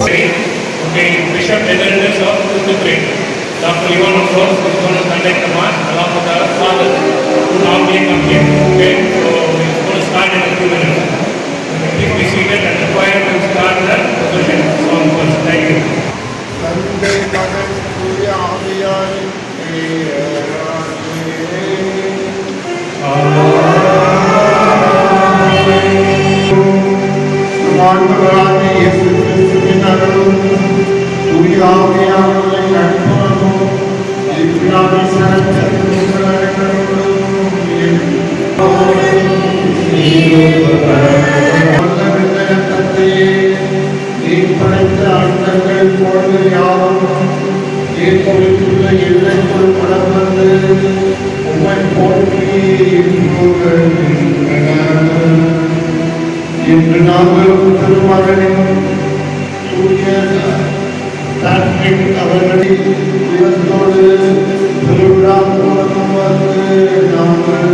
Okay, Bishop Emeritus of Tuticorin, Dr. Ivan Afros is going to conduct the mass along with our father, who normally come here. Okay, so it's going to start in a few minutes. Please be seated and the choir will start the procession song first. Thank you. தந்தை மகன் தூய ஆவியாரின் ஆண்டவராகிய இயேசு கிறிஸ்துவின் அருளும் தூய ஆவியாரின் நட்புறவும் இவ்விழாவை சிறப்பிக்கும் படைத்த அண்டங்கள் கோள்கள் யாவும் ஏற்படுத்தியுள்ள எல்லைக்குள் படம் வந்து உண்மை போற்றி இன்று நாங்கள் திருமகனின் தூய அவர்களின் உயர்த்தோடு திருவிழா மூலம் வந்து நாங்கள்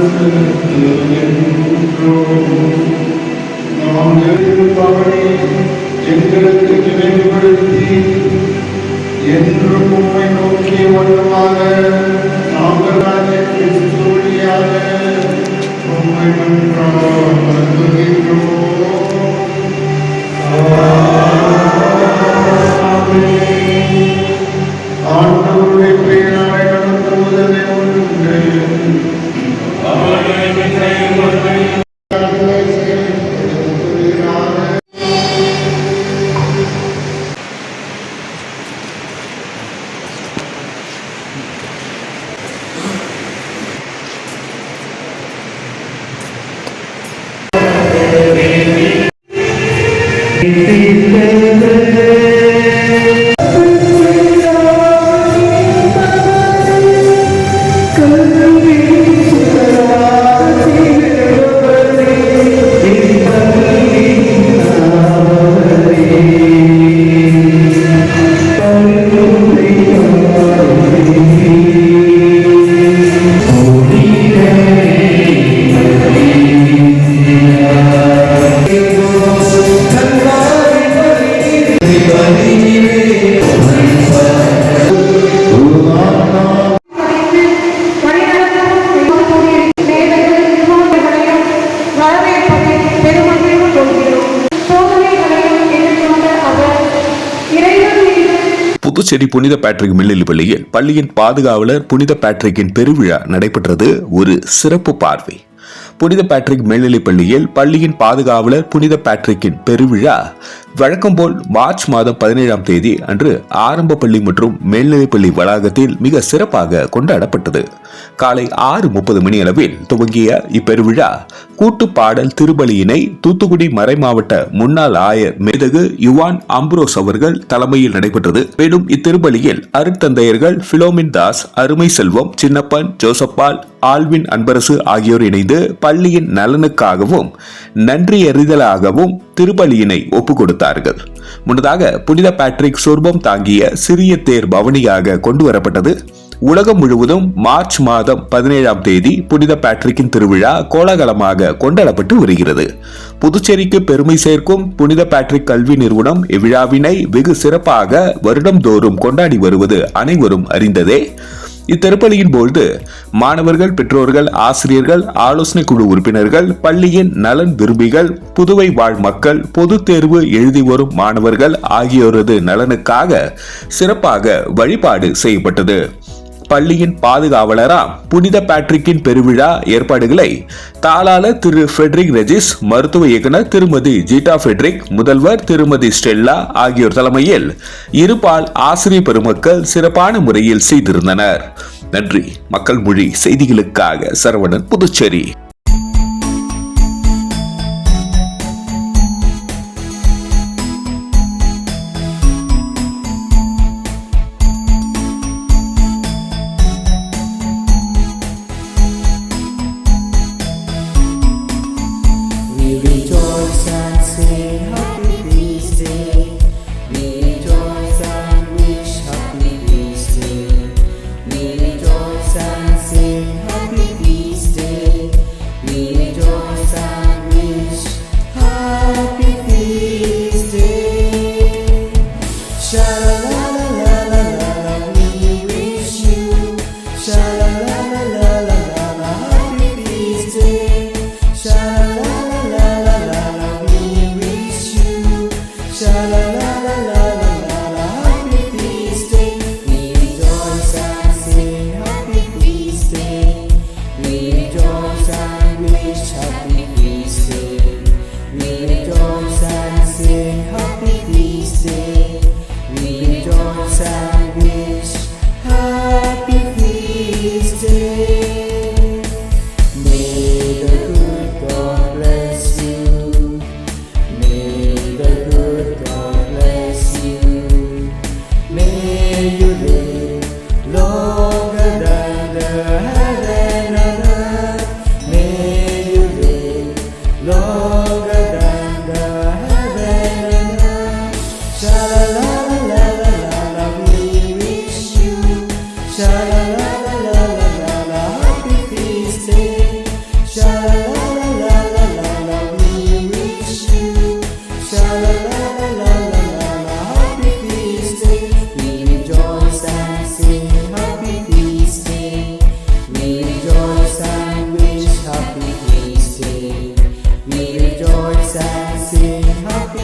நாங்கள் இருப்பவனை எங்களுக்கு நினைவுபடுத்தி என்றும் உண்மை நோக்கிய வண்ணமாக நாங்கள் வழியாக உண்மை ஆண்டவருடைய பெயராலை நடத்துவதனை ஒன்று புதுச்சேரி புனித பேட்ரிக் மில்லிலி பள்ளியில் பள்ளியின் பாதுகாவலர் புனித பேட்ரிக்கின் பெருவிழா நடைபெற்றது. ஒரு சிறப்பு பார்வை. புனித பேட்ரிக் மேல்நிலைப் பள்ளியில் பள்ளியின் பாதுகாவலர் புனித பேட்ரிக்கின் பெருவிழா வழக்கம் போல் மார்ச் மாதம் 17ஆம் தேதி அன்று ஆரம்ப பள்ளி மற்றும் மேல்நிலைப் பள்ளி வளாகத்தில் மிக சிறப்பாக கொண்டாடப்பட்டது. காலை 6:30 மணி அளவில் துவங்கிய இப்பெருவிழா கூட்டு பாடல் திருப்பலியினை தூத்துக்குடி மறைமாவட்ட முன்னாள் ஆயர் மேதகு யுவான் அம்ப்ரோஸ் அவர்கள் தலைமையில் நடைபெற்றது. மேலும் இத்திருப்பலியில் அருட்தந்தையர்கள் பிலோமின் தாஸ், அருமை செல்வம், சின்னப்பன், ஜோசப்பால், ஆல்வின் அன்பரசு ஆகியோர் இணைந்து பள்ளியின் நலனுக்காகவும் நன்றி அறிதலாகவும் திருப்பலியினை ஒப்புக் கொடுத்தார்கள். முன்னதாக புனித பேட்ரிக் சொர்பம் தாங்கிய சிறிய தேர் பவனியாக கொண்டு வரப்பட்டது. உலகம் முழுவதும் மார்ச் மாதம் 17ஆம் தேதி புனித பேட்ரிக்கின் திருவிழா கோலாகலமாக கொண்டாடப்பட்டு வருகிறது. புதுச்சேரிக்கு பெருமை சேர்க்கும் புனித பேட்ரிக் கல்வி நிறுவனம் இவ்விழாவினை வெகு சிறப்பாக வருடம்தோறும் கொண்டாடி வருவது அனைவரும் அறிந்ததே. இத்திருப்பலியின் போது மாணவர்கள், பெற்றோர்கள், ஆசிரியர்கள், ஆலோசனை குழு உறுப்பினர்கள், பள்ளியின் நலன் விரும்பிகள், புதுவை வாழ் மக்கள், பொது தேர்வு எழுதி வரும் மாணவர்கள் ஆகியோரது நலனுக்காக சிறப்பாக வழிபாடு செய்யப்பட்டது. பள்ளியின் பாதுகாவலராம் புனித பேட்ரிக்கின் பெருவிழா ஏற்பாடுகளை தாளாளர் திரு ஃபெட்ரிக் ரெஜிஸ், மருத்துவ இயக்குனர் திருமதி ஜீட்டா ஃபெட்ரிக், முதல்வர் திருமதி ஸ்டெல்லா ஆகியோர் தலைமையில் இருபால் ஆசிரியர் பெருமக்கள் சிறப்பான முறையில் செய்திருந்தனர். நன்றி. மக்கள் மொழி செய்திகளுக்காக Saravanan, Puducherry. la la la la la, happy feast day. We rejoice and sing happy feast day. We rejoice and wish happy feast day. We rejoice and sing happy feast day. We rejoice and wish happy feast day. May the good God bless you. May the good God bless you. May you live longer than the heaven and earth. May you live longer than the heaven and earth. Sha la la la la la la, we wish you. Sha la la la la la la, happy feast day. Sha la la la la la la, we wish you. Sha la la la la la la, happy feast day. We rejoice and sing happy feast day. We rejoice and wish happy feast day. We rejoice and sing happy